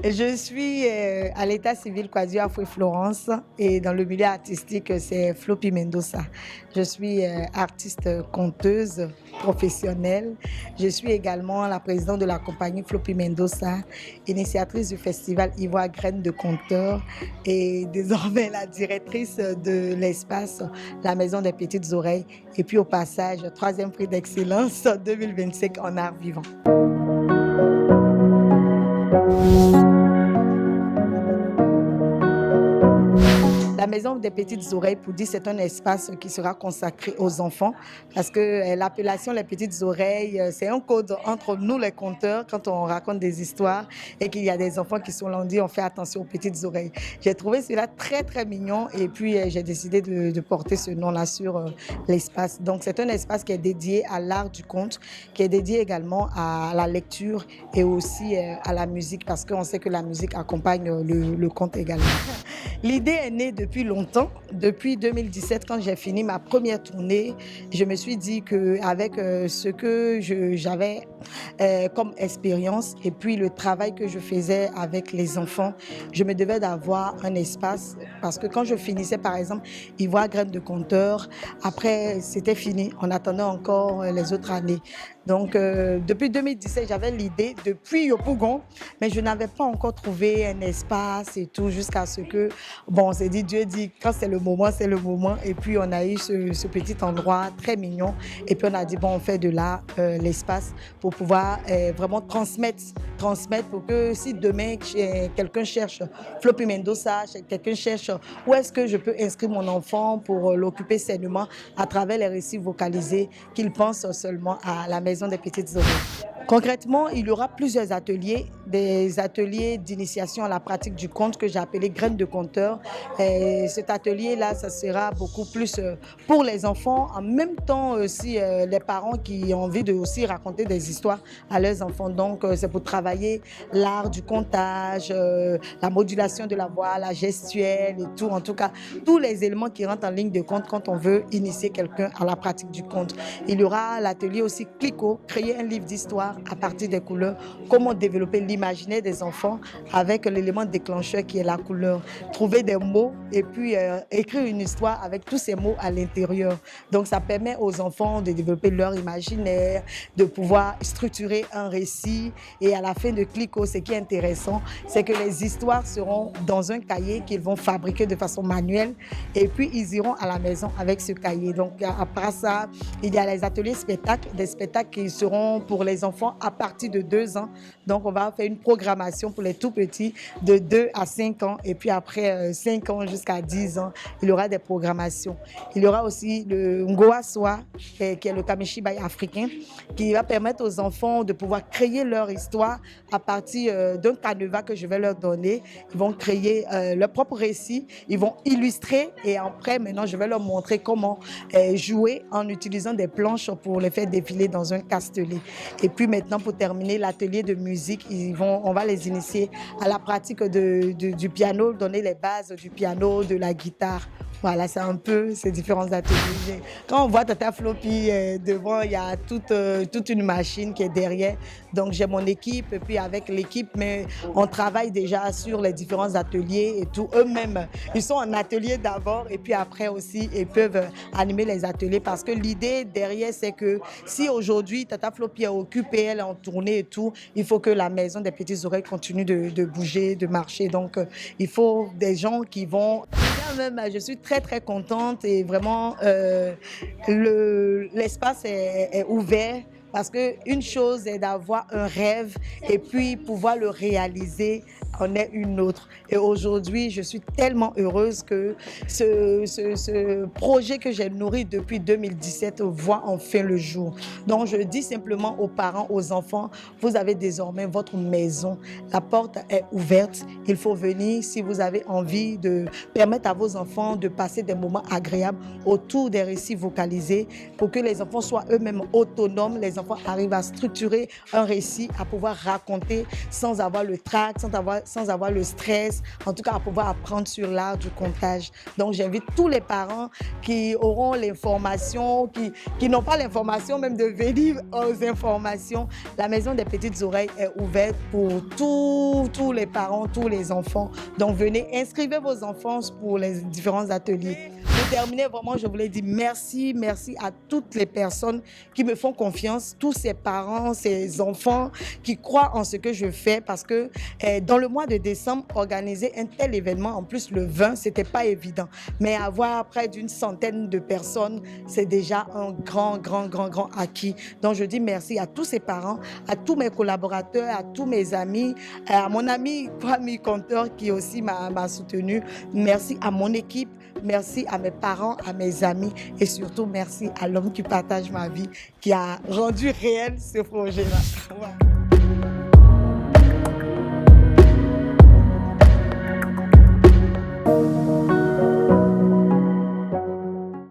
Je suis à l'état civil Quasio Afoué Florence et dans le milieu artistique, c'est Floppy Mendoza. Je suis artiste conteuse professionnelle. Je suis également la présidente de la compagnie Floppy Mendoza, initiatrice du festival Ivoire Graines de Conteur et désormais la directrice de l'espace La Maison des Petites Oreilles. Et puis au passage, troisième prix d'excellence 2025 en art vivant. La Maison des Petites Oreilles, pour dire, c'est un espace qui sera consacré aux enfants parce que l'appellation Les Petites Oreilles, c'est un code entre nous les conteurs quand on raconte des histoires et qu'il y a des enfants qui sont là, on dit on fait attention aux petites oreilles. J'ai trouvé cela très très mignon et puis j'ai décidé de porter ce nom-là sur l'espace. Donc c'est un espace qui est dédié à l'art du conte, qui est dédié également à la lecture et aussi à la musique parce qu'on sait que la musique accompagne le conte également. L'idée est née depuis longtemps, depuis 2017 quand j'ai fini ma première tournée. Je me suis dit qu'avec ce que j'avais comme expérience et puis le travail que je faisais avec les enfants, je me devais d'avoir un espace parce que quand je finissais par exemple Ivoire Graines de Conteur, après c'était fini, on attendait encore les autres années. Donc depuis 2017, j'avais l'idée depuis Yopougon, mais je n'avais pas encore trouvé un espace et tout jusqu'à ce que, bon, on s'est dit, Dieu dit, quand c'est le moment, c'est le moment. Et puis on a eu ce petit endroit très mignon. Et puis on a dit, bon, on fait de là l'espace pour pouvoir vraiment transmettre pour que si demain quelqu'un cherche Floppy Mendoza, quelqu'un cherche où est-ce que je peux inscrire mon enfant pour l'occuper sainement à travers les récits vocalisés, qu'il pense seulement à la maison des petites oreilles. Concrètement, il y aura plusieurs ateliers, des ateliers d'initiation à la pratique du conte que j'ai appelé Graines de Conteur. Et cet atelier-là, ça sera beaucoup plus pour les enfants, en même temps aussi les parents qui ont envie de aussi raconter des histoires à leurs enfants. Donc, c'est pour travailler l'art du contage, la modulation de la voix, la gestuelle et tout. En tout cas, tous les éléments qui rentrent en ligne de compte quand on veut initier quelqu'un à la pratique du conte. Il y aura l'atelier aussi Clico, créer un livre d'histoire à partir des couleurs, comment développer l'imaginaire des enfants avec l'élément déclencheur qui est la couleur, trouver des mots et puis écrire une histoire avec tous ces mots à l'intérieur. Donc ça permet aux enfants de développer leur imaginaire, de pouvoir structurer un récit et à la fin de Clico, ce qui est intéressant, c'est que les histoires seront dans un cahier qu'ils vont fabriquer de façon manuelle et puis ils iront à la maison avec ce cahier. Donc après ça, il y a les ateliers spectacles, des spectacles qui seront pour les enfants à partir de 2 ans. Donc, on va faire une programmation pour les tout petits de 2 à 5 ans. Et puis après 5 ans jusqu'à 10 ans, il y aura des programmations. Il y aura aussi le Ngoa Soa, qui est le Kamishibai africain, qui va permettre aux enfants de pouvoir créer leur histoire à partir d'un canevas que je vais leur donner. Ils vont créer leur propre récit, ils vont illustrer et après, maintenant, je vais leur montrer comment jouer en utilisant des planches pour les faire défiler dans un castelet. Et puis maintenant, pour terminer l'atelier de musique, on va les initier à la pratique du piano, donner les bases du piano, de la guitare. Voilà, c'est un peu ces différents ateliers. Quand on voit Tata Floppy devant, il y a toute une machine qui est derrière. Donc j'ai mon équipe et puis avec l'équipe, mais on travaille déjà sur les différents ateliers et tout. Eux-mêmes, ils sont en atelier d'abord et puis après aussi, ils peuvent animer les ateliers parce que l'idée derrière, c'est que si aujourd'hui Tata Floppy est occupée, elle est en tournée et tout, il faut que la maison des petites oreilles continue de bouger, de marcher. Donc il faut des gens qui vont... Même, je suis très très contente et vraiment l'espace est ouvert parce qu'une chose est d'avoir un rêve et puis pouvoir le réaliser en est une autre. Et aujourd'hui, je suis tellement heureuse que ce projet que j'ai nourri depuis 2017 voit enfin le jour. Donc, je dis simplement aux parents, aux enfants, vous avez désormais votre maison. La porte est ouverte. Il faut venir si vous avez envie de permettre à vos enfants de passer des moments agréables autour des récits vocalisés pour que les enfants soient eux-mêmes autonomes. Les enfants arrivent à structurer un récit, à pouvoir raconter sans avoir le trac, sans avoir le stress, en tout cas à pouvoir apprendre sur l'art du comptage. Donc j'invite tous les parents qui auront l'information, qui n'ont pas l'information même de venir aux informations. La Maison des Petites Oreilles est ouverte pour tous les parents, tous les enfants. Donc venez, inscrivez vos enfants pour les différents ateliers. Pour terminer, vraiment, je voulais dire merci, merci à toutes les personnes qui me font confiance, tous ces parents, ces enfants qui croient en ce que je fais parce que dans le mois de décembre, organiser un tel événement, en plus le 20, c'était pas évident. Mais avoir près d'une centaine de personnes, c'est déjà un grand acquis. Donc je dis merci à tous ces parents, à tous mes collaborateurs, à tous mes amis, à mon ami Kwame Conteur qui aussi m'a soutenu. Merci à mon équipe. Merci à mes parents, à mes amis et surtout merci à l'homme qui partage ma vie, qui a rendu réel ce projet-là. Ouais.